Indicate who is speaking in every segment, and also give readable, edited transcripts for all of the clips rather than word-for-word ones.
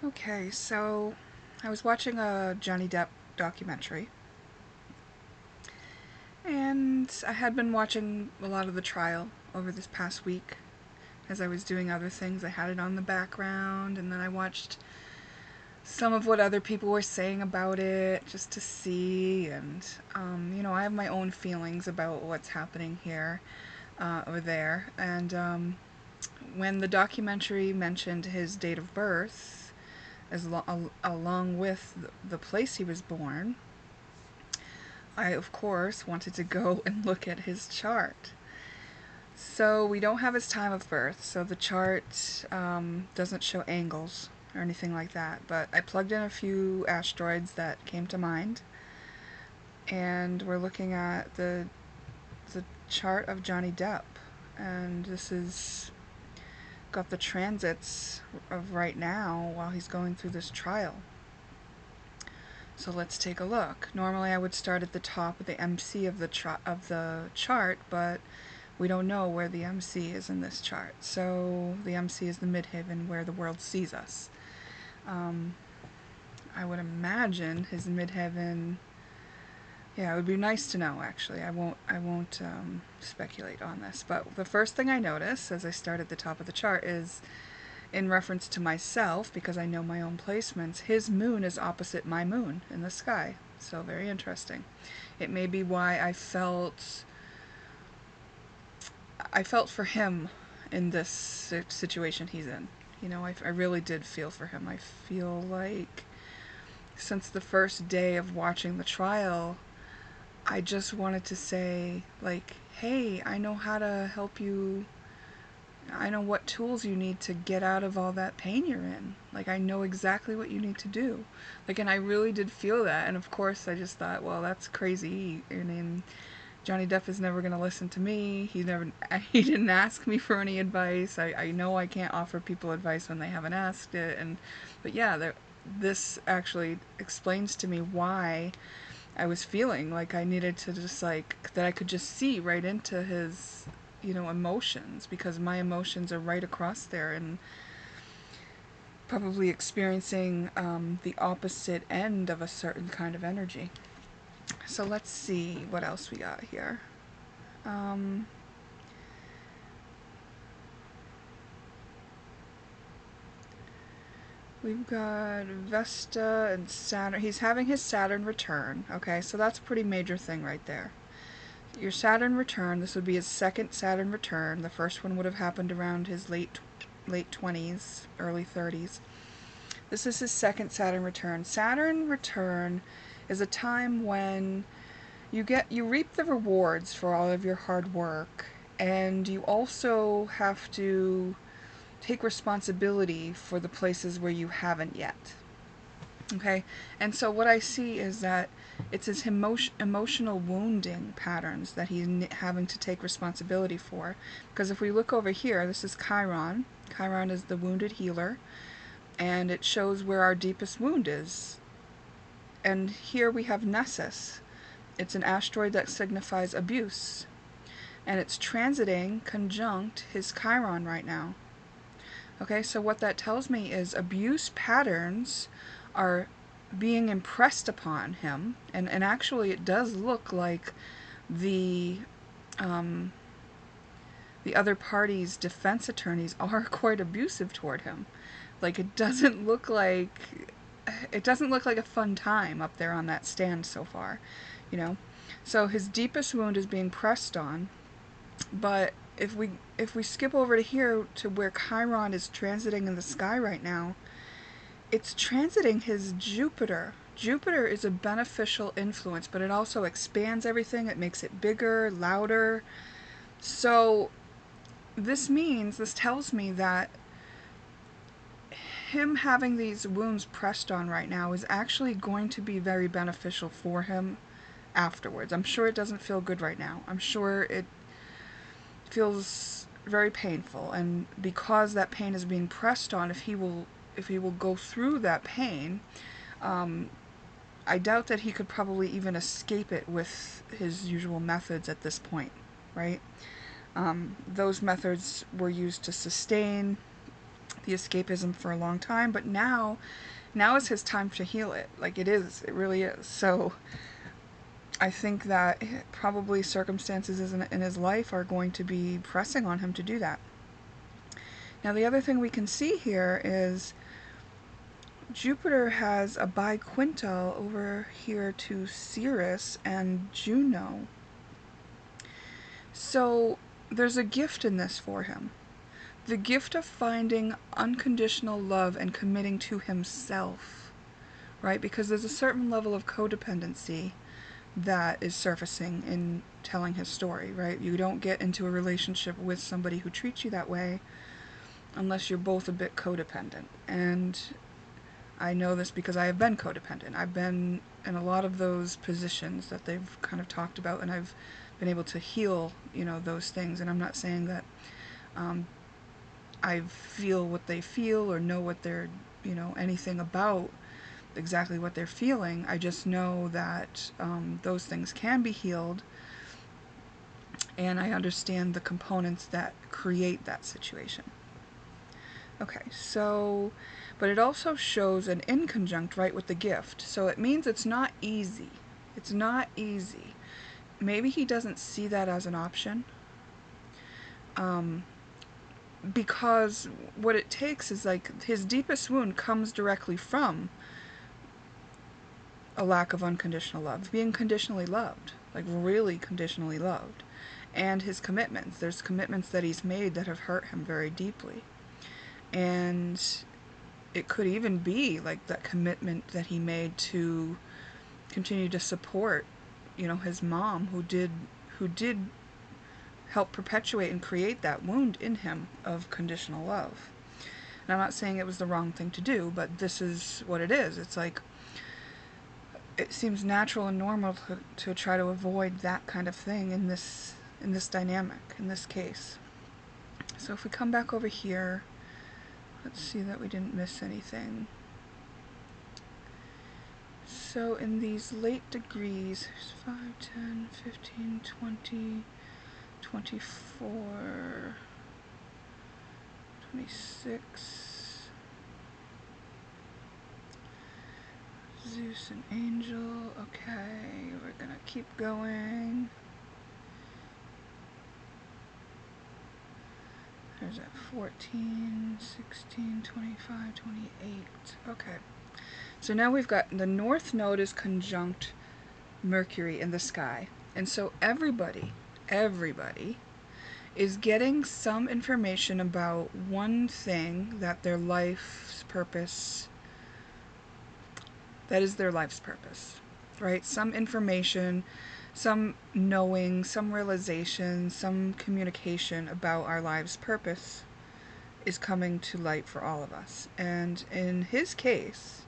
Speaker 1: Okay, so I was watching a Johnny Depp documentary, and I had been watching a lot of the trial over this past week as I was doing other things. I had it on the background, and then I watched some of what other people were saying about it just to see, and I have my own feelings about what's happening here or there, and when the documentary mentioned his date of birth along with the place he was born, I of course wanted to go and look at his chart. So we don't have his time of birth, so the chart doesn't show angles or anything like that, but I plugged in a few asteroids that came to mind, and we're looking at the chart of Johnny Depp, and this is got the transits of right now while he's going through this trial. So let's take a look. Normally I would start at the top of the MC of the chart, but we don't know where the MC is in this chart. So the MC is the midheaven where the world sees us. I would imagine his midheaven. Yeah, it would be nice to know, actually. I won't speculate on this. But the first thing I notice as I start at the top of the chart is, in reference to myself, because I know my own placements, his moon is opposite my moon in the sky. So very interesting. It may be why I felt for him in this situation he's in. I really did feel for him. I feel like since the first day of watching the trial, I just wanted to say, like, hey, I know how to help you. I know what tools you need to get out of all that pain you're in. Like, I know exactly what you need to do. Like, and I really did feel that. And of course, I just thought, well, that's crazy. I mean, Johnny Depp is never going to listen to me. He didn't ask me for any advice. I know I can't offer people advice when they haven't asked it. But yeah, this actually explains to me why I was feeling like I needed to just, like, that I could just see right into his, emotions, because my emotions are right across there and probably experiencing the opposite end of a certain kind of energy. So let's see what else we got here. We've got Vesta and Saturn. He's having his Saturn return. Okay, so that's a pretty major thing right there. Your Saturn return, this would be his second Saturn return. The first one would have happened around his late 20s, early 30s. This is his second Saturn return. Saturn return is a time when you reap the rewards for all of your hard work, and you also have to take responsibility for the places where you haven't yet. Okay, and so what I see is that it's his emotional wounding patterns that he's having to take responsibility for. Because if we look over here, this is Chiron. Chiron is the wounded healer, and it shows where our deepest wound is. And here we have Nessus. It's an asteroid that signifies abuse, and it's transiting conjunct his Chiron right now. Okay, so what that tells me is abuse patterns are being impressed upon him, and actually it does look like the other party's defense attorneys are quite abusive toward him. Like, it doesn't look like a fun time up there on that stand so far, So his deepest wound is being pressed on, but if we skip over to here to where Chiron is transiting in the sky right now, it's transiting his Jupiter. Jupiter is a beneficial influence, but it also expands everything. It makes it bigger, louder. So this tells me that him having these wounds pressed on right now is actually going to be very beneficial for him afterwards. I'm sure it doesn't feel good right now. I'm sure it feels very painful, and because that pain is being pressed on, if he will go through that pain, I doubt that he could probably even escape it with his usual methods at this point, right? Those methods were used to sustain the escapism for a long time, but now is his time to heal it. Like, it really is. So I think that probably circumstances in his life are going to be pressing on him to do that. Now, the other thing we can see here is Jupiter has a biquintal over here to Ceres and Juno. So there's a gift in this for him. The gift of finding unconditional love and committing to himself, right? Because there's a certain level of codependency that is surfacing in telling his story, right? You don't get into a relationship with somebody who treats you that way unless you're both a bit codependent. And I know this because I have been codependent. I've been in a lot of those positions that they've kind of talked about, and I've been able to heal, those things. And I'm not saying that I feel what they feel or know what they're, anything about exactly what they're feeling. I just know that those things can be healed, and I understand the components that create that situation. Okay, so, but it also shows an inconjunct right with the gift, so it means it's not easy. It's not easy. Maybe he doesn't see that as an option, because what it takes is, like, his deepest wound comes directly from a lack of unconditional love, being conditionally loved, like really conditionally loved, and his commitments. There's commitments that he's made that have hurt him very deeply. And it could even be like that commitment that he made to continue to support, his mom, who did help perpetuate and create that wound in him of conditional love. And I'm not saying it was the wrong thing to do, but this is what it is. It's like, it seems natural and normal to try to avoid that kind of thing in this dynamic, in this case. So if we come back over here, let's see that we didn't miss anything. So in these late degrees, there's 5, 10, 15, 20, 24, 26, Zeus and Angel. Okay, we're gonna keep going. There's at 14, 16, 25, 28. Okay. So now we've got the North Node is conjunct Mercury in the sky. And so everybody is getting some information about one thing that their life's purpose, that is their life's purpose, right? Some information, some knowing, some realization, some communication about our life's purpose is coming to light for all of us. And in his case,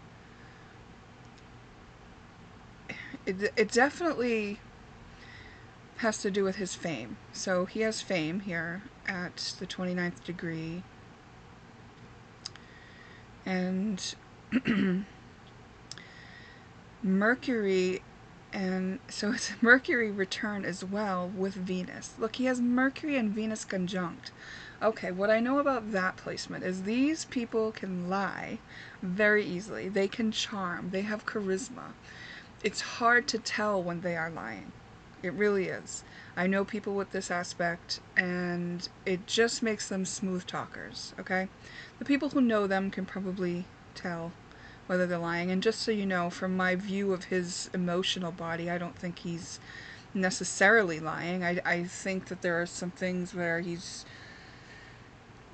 Speaker 1: it definitely has to do with his fame. So he has fame here at the 29th degree. And Mercury, and so it's Mercury return as well with Venus. Look, he has Mercury and Venus conjunct. Okay, what I know about that placement is these people can lie very easily. They can charm. They have charisma. It's hard to tell when they are lying. It really is. I know people with this aspect, and it just makes them smooth talkers, okay? The people who know them can probably tell whether they're lying. And just so you know, from my view of his emotional body, I don't think he's necessarily lying. I think that there are some things where he's,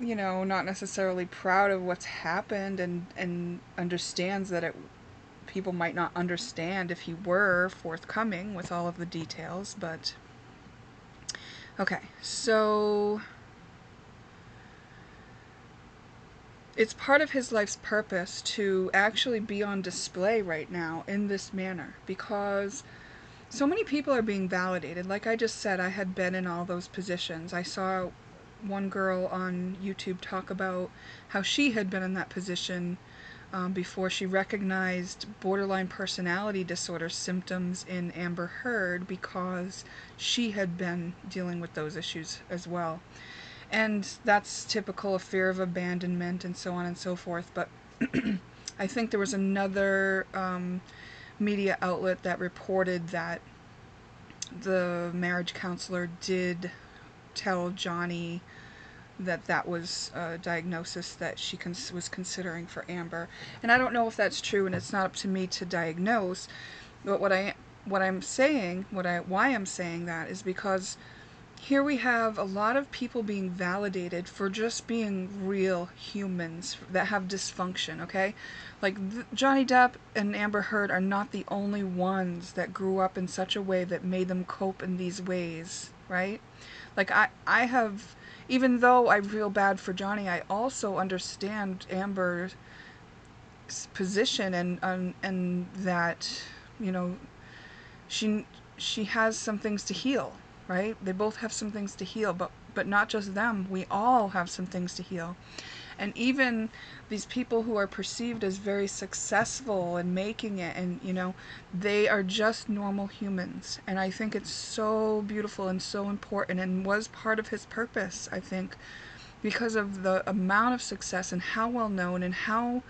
Speaker 1: not necessarily proud of what's happened, and understands that people might not understand if he were forthcoming with all of the details. But okay, so it's part of his life's purpose to actually be on display right now in this manner, because so many people are being validated. Like I just said, I had been in all those positions. I saw one girl on YouTube talk about how she had been in that position before she recognized borderline personality disorder symptoms in Amber Heard, because she had been dealing with those issues as well. And that's typical of fear of abandonment and so on and so forth. But I think there was another media outlet that reported that the marriage counselor did tell Johnny that that was a diagnosis that she was considering for Amber. And I don't know if that's true, and it's not up to me to diagnose. But why I'm saying that is because here we have a lot of people being validated for just being real humans that have dysfunction, okay? Like, Johnny Depp and Amber Heard are not the only ones that grew up in such a way that made them cope in these ways, right? Like, I have, even though I feel bad for Johnny, I also understand Amber's position and that, you know, she has some things to heal, right? They both have some things to heal, but not just them. We all have some things to heal. And even these people who are perceived as very successful and making it, and, you know, they are just normal humans. And I think it's so beautiful and so important, and was part of his purpose, I think, because of the amount of success and how well known and how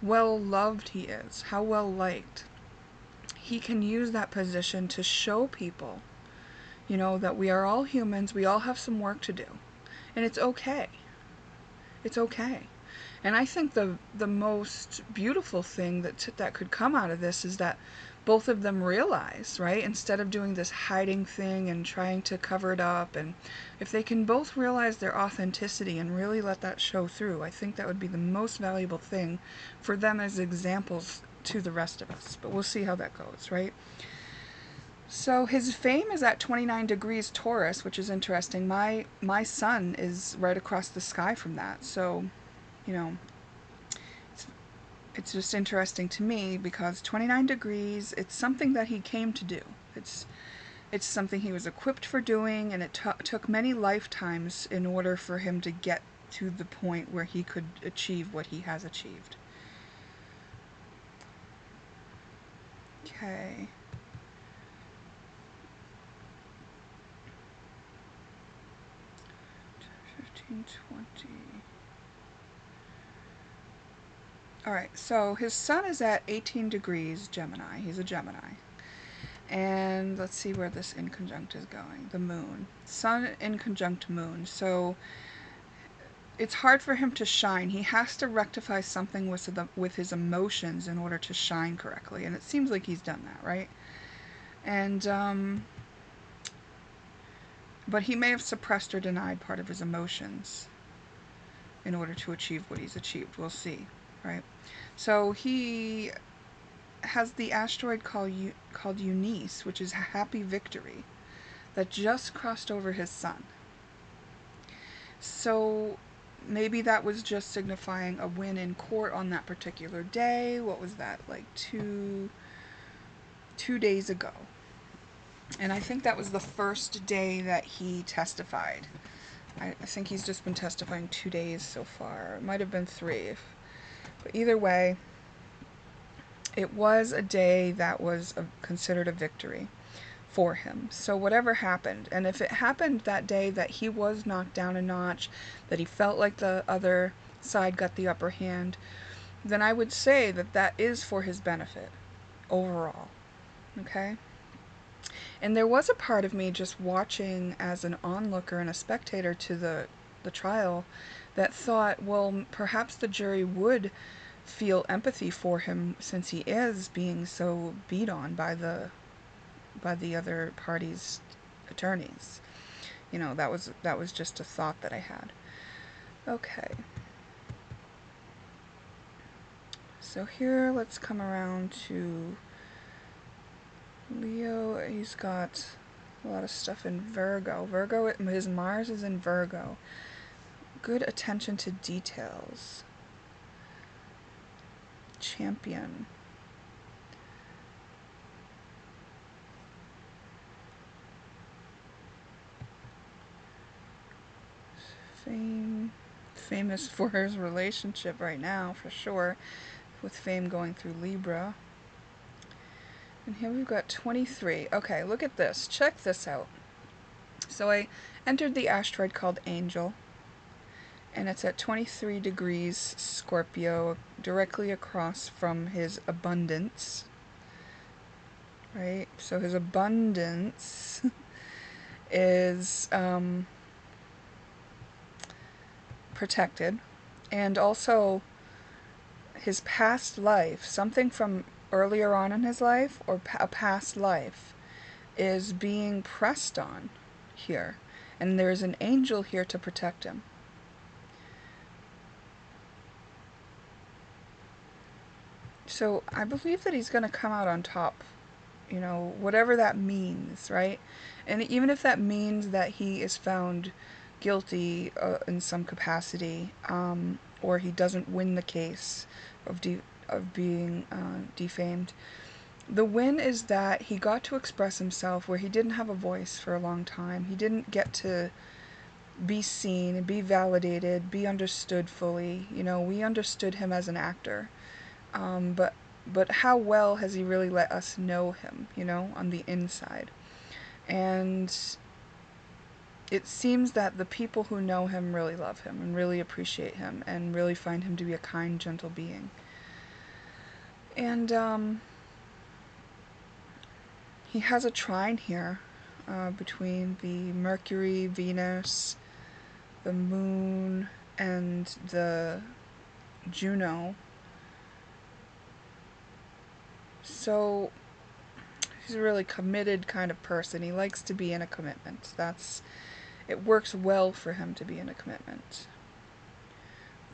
Speaker 1: well loved he is, how well liked. He can use that position to show people, you know, that we are all humans, we all have some work to do, and it's okay. It's okay. And I think the most beautiful thing that could come out of this is that both of them realize, right, instead of doing this hiding thing and trying to cover it up, and if they can both realize their authenticity and really let that show through, I think that would be the most valuable thing for them as examples to the rest of us. But we'll see how that goes, right? So his fame is at 29 degrees Taurus, which is interesting. My sun is right across the sky from that. So, you know, it's just interesting to me because 29 degrees, it's something that he came to do. It's something he was equipped for doing, and it took many lifetimes in order for him to get to the point where he could achieve what he has achieved. Okay. Alright, so his sun is at 18 degrees Gemini. He's a Gemini. And let's see where this inconjunct is going. The moon. Sun inconjunct moon. So it's hard for him to shine. He has to rectify something with his emotions in order to shine correctly. And it seems like he's done that, right? And, but he may have suppressed or denied part of his emotions in order to achieve what he's achieved. We'll see, right? So he has the asteroid called Eunice, which is Happy Victory, that just crossed over his sun. So maybe that was just signifying a win in court on that particular day. What was that, like two days ago? And I think that was the first day that he testified. I think he's just been testifying 2 days so far. It might have been 3. But either way, it was a day that was considered a victory for him. So whatever happened, and if it happened that day that he was knocked down a notch, that he felt like the other side got the upper hand, then I would say that that is for his benefit overall. Okay? And there was a part of me just watching as an onlooker and a spectator to the trial that thought, well, perhaps the jury would feel empathy for him since he is being so beat on by the other party's attorneys. You know, that was just a thought that I had. Okay. So here, let's come around to Leo. He's got a lot of stuff in Virgo. His Mars is in Virgo. Good attention to details. Champion. Famous for his relationship right now, for sure, with fame going through Libra. And here we've got 23. Okay, look at this. Check this out. So I entered the asteroid called Angel. and it's at 23 degrees Scorpio, directly across from his abundance, right? So his abundance is protected, and also his past life, something from earlier on in his life or a past life, is being pressed on here, and there's an angel here to protect him. So I believe that he's going to come out on top, you know, whatever that means, right? And even if that means that he is found guilty in some capacity, or he doesn't win the case of being defamed, the win is that he got to express himself where he didn't have a voice for a long time. He didn't get to be seen, be validated, be understood fully. You know, we understood him as an actor. But how well has he really let us know him, you know, on the inside? And it seems that the people who know him really love him and really appreciate him and really find him to be a kind, gentle being. And he has a trine here between the Mercury, Venus, the Moon, and the Juno. So he's a really committed kind of person. He likes to be in a commitment. It works well for him to be in a commitment.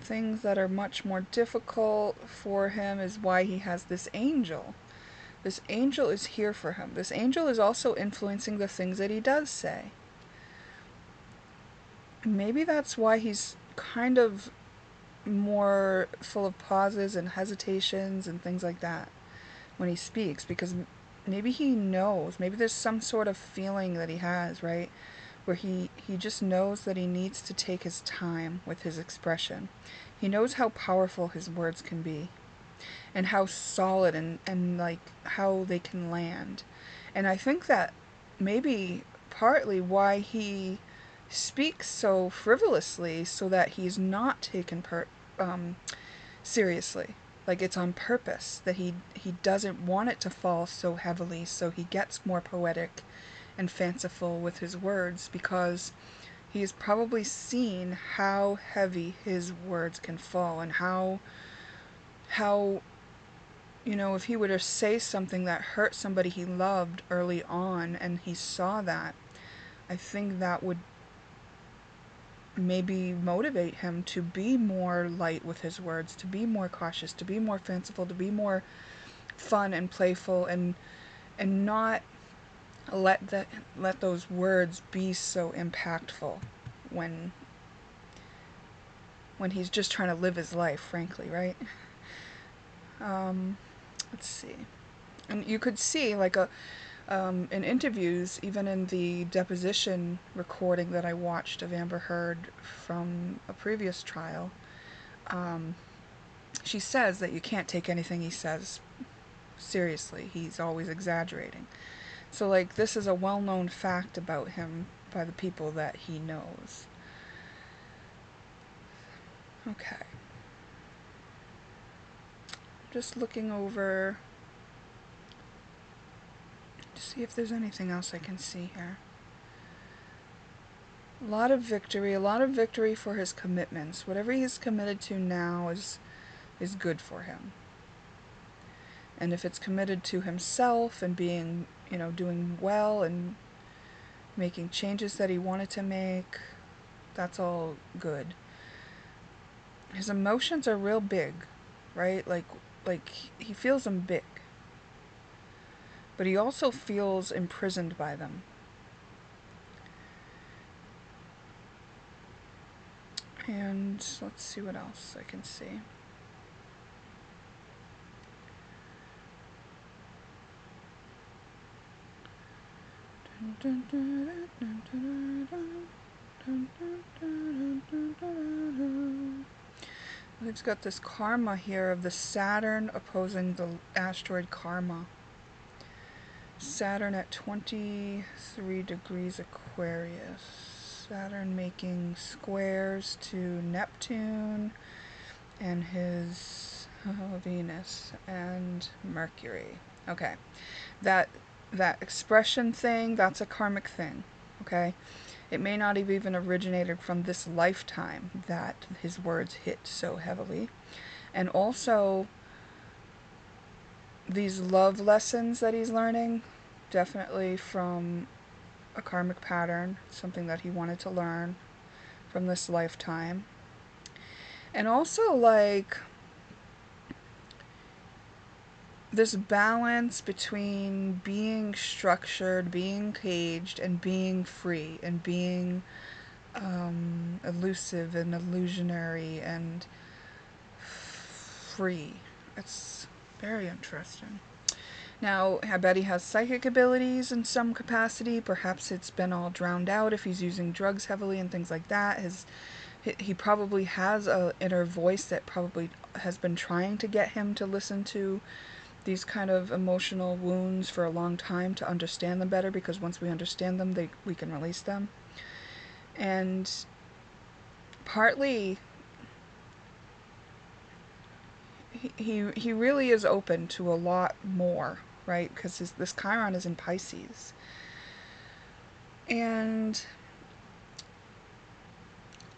Speaker 1: Things that are much more difficult for him is why he has this angel. This angel is here for him. This angel is also influencing the things that he does say. Maybe that's why he's kind of more full of pauses and hesitations and things like that when he speaks, because maybe he knows, maybe there's some sort of feeling that he has, right, where he just knows that he needs to take his time with his expression. He knows how powerful his words can be and how solid and like how they can land. And I think that maybe partly why he speaks so frivolously, so that he's not taken seriously. Like, it's on purpose that he doesn't want it to fall so heavily, so he gets more poetic and fanciful with his words, because he has probably seen how heavy his words can fall, and how you know, if he were to say something that hurt somebody he loved early on and he saw that, I think that would maybe motivate him to be more light with his words, to be more cautious, to be more fanciful, to be more fun and playful, and not let those words be so impactful when he's just trying to live his life, frankly, right? Let's see. And you could see, like, in interviews, even in the deposition recording that I watched of Amber Heard from a previous trial, she says that you can't take anything he says seriously. He's always exaggerating. So, like, this is a well-known fact about him by the people that he knows. Okay. Just looking over to see if there's anything else I can see here. A lot of victory for his commitments. Whatever he's committed to now is good for him. And if it's committed to himself and being, you know, doing well and making changes that he wanted to make, that's all good. His emotions are real big, right? Like he feels them big. But he also feels imprisoned by them. And let's see what else I can see. We've got this karma here of the Saturn opposing the asteroid Karma. Saturn at 23 degrees Aquarius. Saturn making squares to Neptune and his Venus and Mercury. Okay, that expression thing, that's a karmic thing. Okay, it may not have even originated from this lifetime that his words hit so heavily. And also, these love lessons that he's learning, definitely from a karmic pattern, something that he wanted to learn from this lifetime. And also, like, this balance between being structured, being caged, and being free, and being elusive and illusionary and free. It's very interesting. Now, I bet he has psychic abilities in some capacity. Perhaps it's been all drowned out if he's using drugs heavily and things like that. He probably has an inner voice that probably has been trying to get him to listen to these kind of emotional wounds for a long time to understand them better, because once we understand them, we can release them. And partly, he really is open to a lot more, right? Because this Chiron is in Pisces. And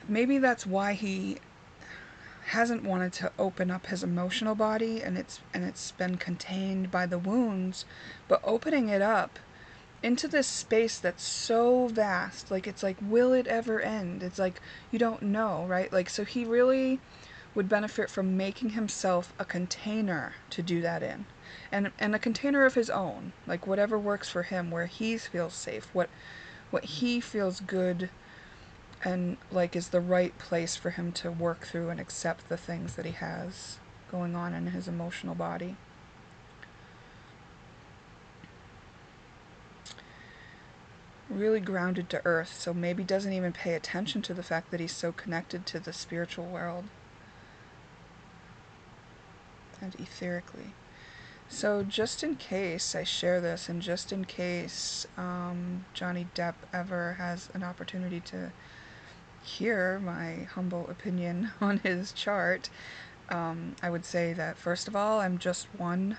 Speaker 1: maybe that's why he hasn't wanted to open up his emotional body, and it's been contained by the wounds, but opening it up into this space that's so vast, like, it's like, will it ever end? It's like, you don't know, right? Like, so he really would benefit from making himself a container to do that in, and a container of his own, like whatever works for him, where he feels safe, what he feels good and like is the right place for him to work through and accept the things that he has going on in his emotional body. Really grounded to earth, so maybe doesn't even pay attention to the fact that he's so connected to the spiritual world and etherically. So just in case I share this, and just in case Johnny Depp ever has an opportunity to hear my humble opinion on his chart, I would say that, first of all, I'm just one.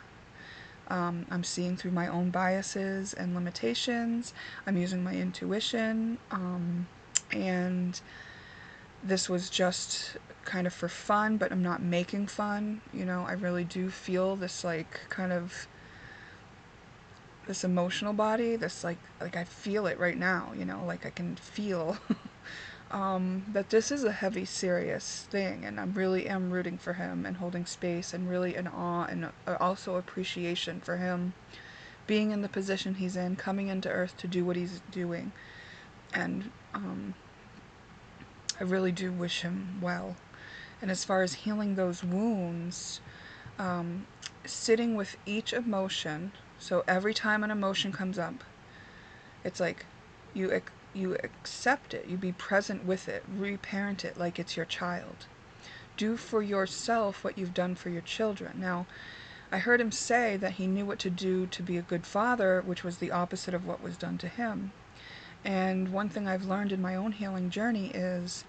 Speaker 1: I'm seeing through my own biases and limitations. I'm using my intuition, and this was just kind of for fun, but I'm not making fun. You know, I really do feel this, like, kind of this emotional body, this like I feel it right now, you know, like I can feel that this is a heavy, serious thing, and I really am rooting for him and holding space and really in awe and also appreciation for him being in the position he's in, coming into Earth to do what he's doing, and I really do wish him well. And as far as healing those wounds, sitting with each emotion, so every time an emotion comes up, it's like you accept it, you be present with it, reparent it like it's your child. Do for yourself what you've done for your children. Now, I heard him say that he knew what to do to be a good father, which was the opposite of what was done to him. And one thing I've learned in my own healing journey is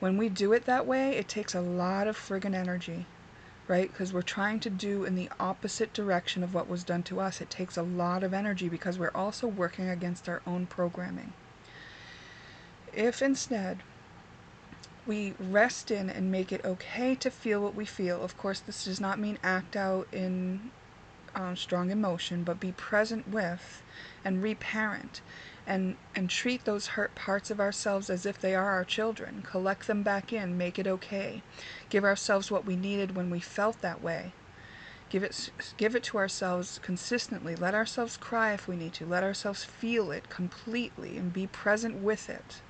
Speaker 1: when we do it that way, it takes a lot of friggin' energy, right? Because we're trying to do in the opposite direction of what was done to us. It takes a lot of energy because we're also working against our own programming. If instead we rest in and make it okay to feel what we feel, of course this does not mean act out in strong emotion, but be present with and reparent and treat those hurt parts of ourselves as if they are our children. Collect them back in, make it okay. Give ourselves what we needed when we felt that way. Give it to ourselves consistently. Let ourselves cry if we need to. Let ourselves feel it completely and be present with it.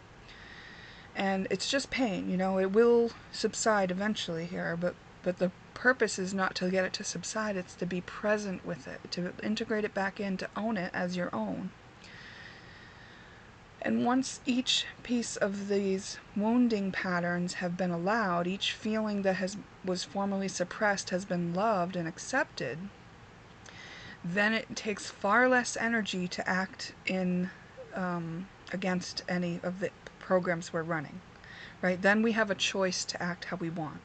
Speaker 1: And it's just pain, you know, it will subside eventually here, but the purpose is not to get it to subside, it's to be present with it, to integrate it back in, to own it as your own. And once each piece of these wounding patterns have been allowed, each feeling that was formerly suppressed has been loved and accepted, then it takes far less energy to act in against any of the programs we're running, right? Then we have a choice to act how we want.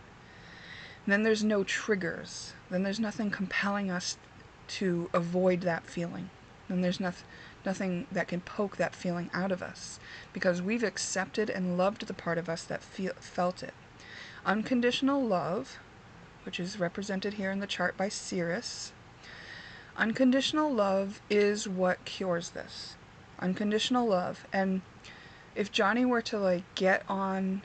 Speaker 1: And then there's no triggers. Then there's nothing compelling us to avoid that feeling. Then there's nothing that can poke that feeling out of us, because we've accepted and loved the part of us that felt it. Unconditional love, which is represented here in the chart by Sirius. Unconditional love is what cures this. Unconditional love. And if Johnny were to like get on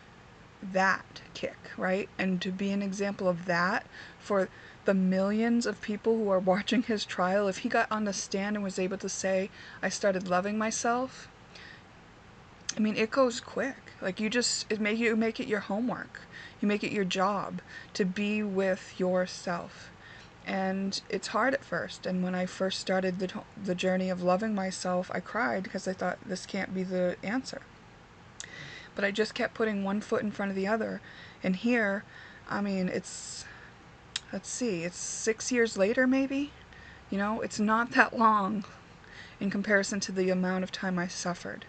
Speaker 1: that kick, right, and to be an example of that for the millions of people who are watching his trial, if he got on the stand and was able to say, I started loving myself, I mean, it goes quick. Like, you make it your homework. You make it your job to be with yourself. And it's hard at first. And when I first started the journey of loving myself, I cried because I thought this can't be the answer. But I just kept putting one foot in front of the other. And here, I mean, it's 6 years later maybe. You know, it's not that long in comparison to the amount of time I suffered.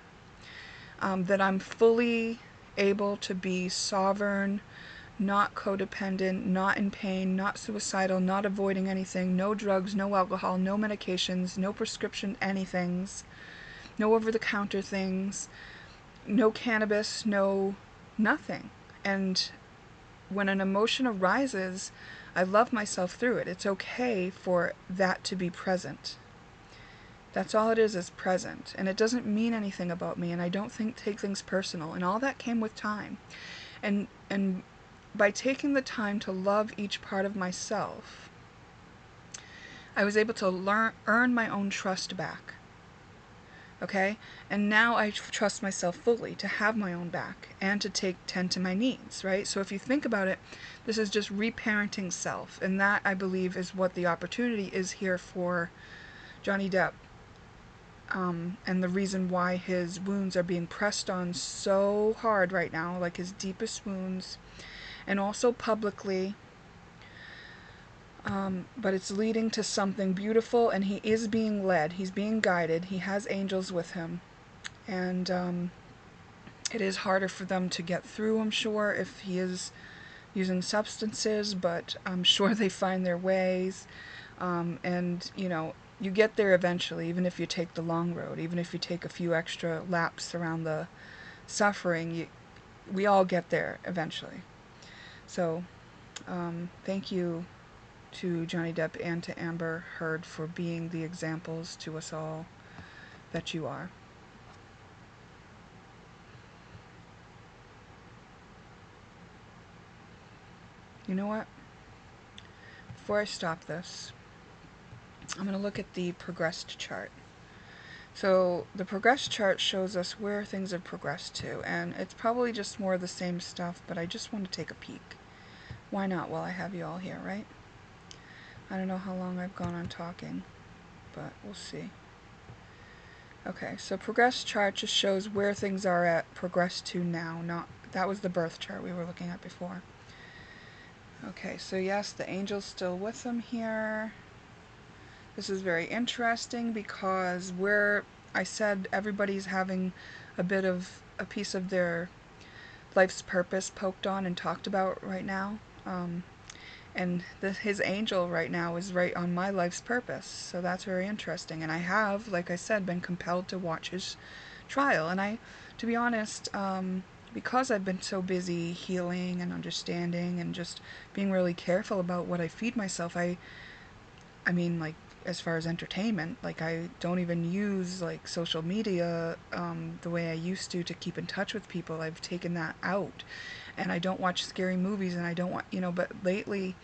Speaker 1: That I'm fully able to be sovereign, not codependent, not in pain, not suicidal, not avoiding anything, no drugs, no alcohol, no medications, no prescription anythings, no over-the-counter things, no cannabis, no nothing. And when an emotion arises, I love myself through it. It's okay for that to be present. That's all it is present. And it doesn't mean anything about me, and I don't take things personal. And all that came with time. And by taking the time to love each part of myself, I was able to earn my own trust back. Okay? And now I trust myself fully to have my own back and to tend to my needs, right? So if you think about it, this is just reparenting self. And that, I believe, is what the opportunity is here for Johnny Depp. And the reason why his wounds are being pressed on so hard right now, like his deepest wounds, and also publicly, but it's leading to something beautiful, and he is being led, he's being guided, he has angels with him, and it is harder for them to get through, I'm sure, if he is using substances, but I'm sure they find their ways, and, you know, you get there eventually, even if you take the long road, even if you take a few extra laps around the suffering, we all get there eventually. So, thank you to Johnny Depp and to Amber Heard for being the examples to us all that you are. You know what? Before I stop this, I'm going to look at the progressed chart. So the progressed chart shows us where things have progressed to, and it's probably just more of the same stuff, but I just want to take a peek. Why not while I have you all here, right? I don't know how long I've gone on talking, but we'll see. Okay, so progressed chart just shows where things are at progressed to now. That was the birth chart we were looking at before. Okay, so yes, the angel's still with them here. This is very interesting because I said everybody's having a piece of their life's purpose poked on and talked about right now. And his angel right now is right on my life's purpose. So that's very interesting. And I have, like I said, been compelled to watch his trial. And to be honest, because I've been so busy healing and understanding and just being really careful about what I feed myself, I mean, like, as far as entertainment, like, I don't even use, like, social media the way I used to keep in touch with people. I've taken that out, and I don't watch scary movies, and I don't want, but lately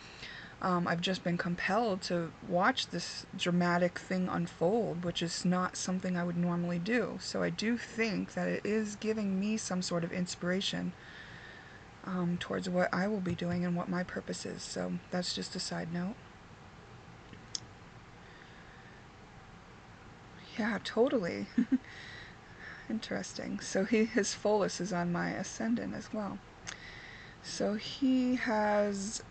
Speaker 1: I've just been compelled to watch this dramatic thing unfold, which is not something I would normally do. So I do think that it is giving me some sort of inspiration towards what I will be doing and what my purpose is. So that's just a side note. Yeah, totally. Interesting. So his Pholus is on my ascendant as well. So he has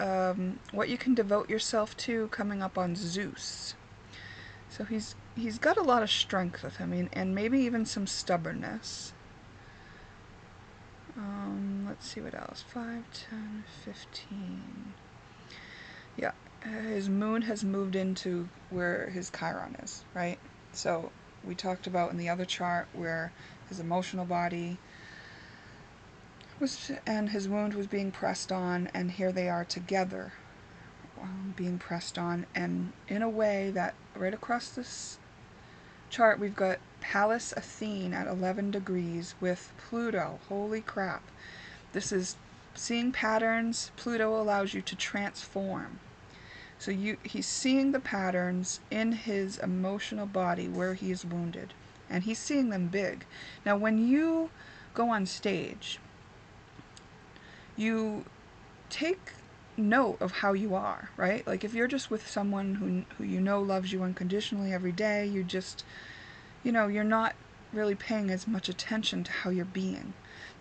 Speaker 1: what you can devote yourself to coming up on Zeus. So he's got a lot of strength with him, and maybe even some stubbornness. Let's see what else. 5, 10, 15. Yeah, his moon has moved into where his Chiron is, right? So we talked about in the other chart where his emotional body was, and his wound was being pressed on, and here they are together, being pressed on, and in a way that right across this chart we've got Pallas Athene at 11 degrees with Pluto. Holy crap. This is seeing patterns. Pluto allows you to transform. So he's seeing the patterns in his emotional body where he is wounded, and he's seeing them big. Now when you go on stage, you take note of how you are, right? Like if you're just with someone who you know loves you unconditionally every day, you just, you're not really paying as much attention to how you're being.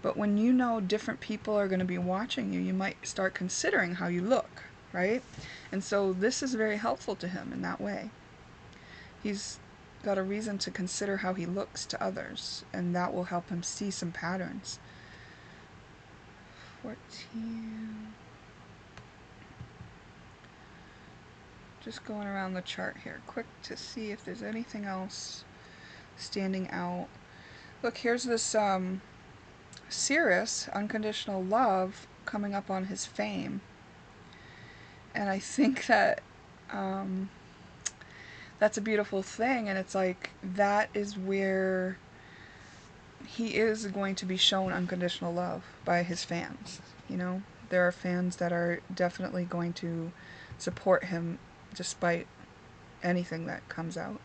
Speaker 1: But when you know different people are going to be watching you, you might start considering how you look, right? And so this is very helpful to him in that way. He's got a reason to consider how he looks to others, and that will help him see some patterns. 14. Just going around the chart here quick to see if there's anything else standing out. Look, here's this Sirius, unconditional love, coming up on his fame. And I think that that's a beautiful thing, and it's like that is where he is going to be shown unconditional love by his fans. There are fans that are definitely going to support him despite anything that comes out.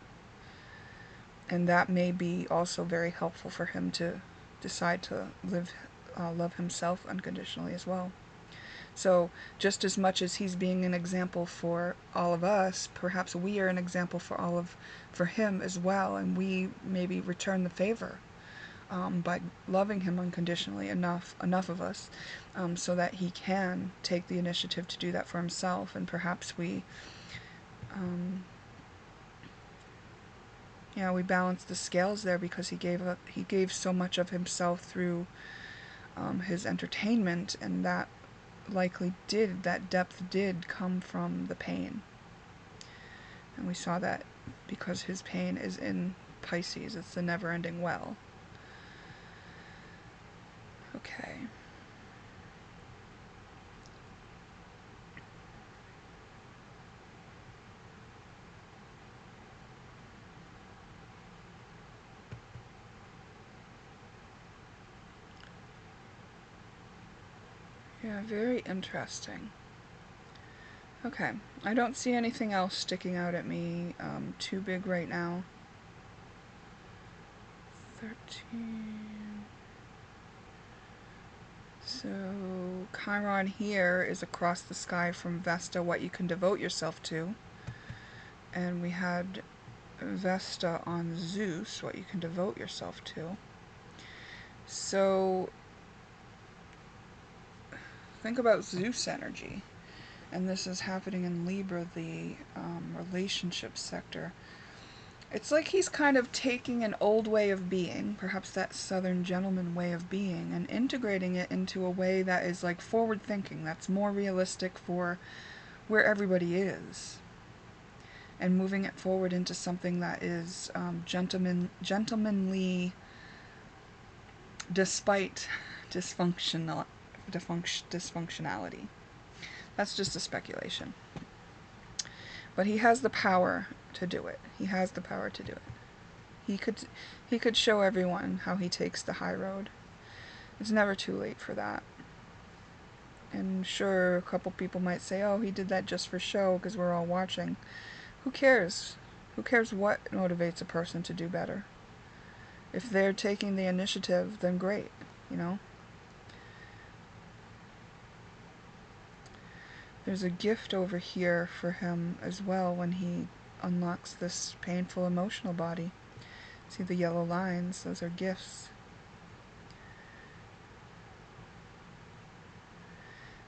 Speaker 1: And that may be also very helpful for him to decide to love himself unconditionally as well. So just as much as he's being an example for all of us, perhaps we are an example for him as well, and we maybe return the favor by loving him unconditionally, enough of us, so that he can take the initiative to do that for himself, and perhaps we balance the scales there, because he gave so much of himself through his entertainment, and that depth did come from the pain. And we saw that because his pain is in Pisces. It's the never-ending well. Okay. Yeah, very interesting. Okay, I don't see anything else sticking out at me too big right now. 13. So Chiron here is across the sky from Vesta, what you can devote yourself to. And we had Vesta on Zeus, what you can devote yourself to. So think about Zeus energy. And this is happening in Libra, the relationship sector. It's like he's kind of taking an old way of being, perhaps that Southern gentleman way of being, and integrating it into a way that is like forward thinking, that's more realistic for where everybody is, and moving it forward into something that is gentlemanly despite dysfunctionality. That's just a speculation. But he has the power to do it. He has the power to do it. He could show everyone how he takes the high road. It's never too late for that. And sure, a couple people might say, oh, he did that just for show because we're all watching. Who cares? Who cares what motivates a person to do better? If they're taking the initiative, then great, There's a gift over here for him as well when he unlocks this painful emotional body. See the yellow lines? Those are gifts.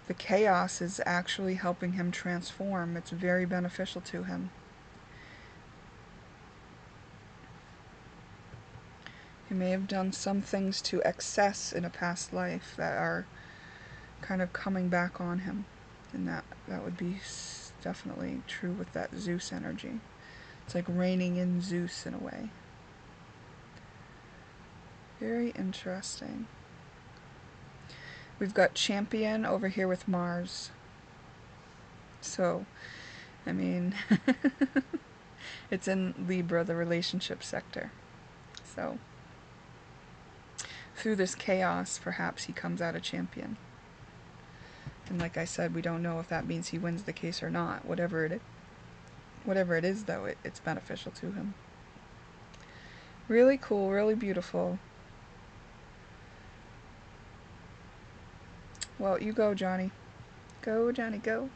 Speaker 1: The chaos is actually helping him transform. It's very beneficial to him. He may have done some things to excess in a past life that are kind of coming back on him. And that would be definitely true with that Zeus energy. It's like raining in Zeus in a way. Very interesting. We've got Champion over here with Mars. So, I mean, it's in Libra, the relationship sector. So, through this chaos, perhaps he comes out a champion. And like I said, we don't know if that means he wins the case or not. Whatever it is, though, it's beneficial to him. Really cool, really beautiful. Well, you go, Johnny. Go, Johnny, go.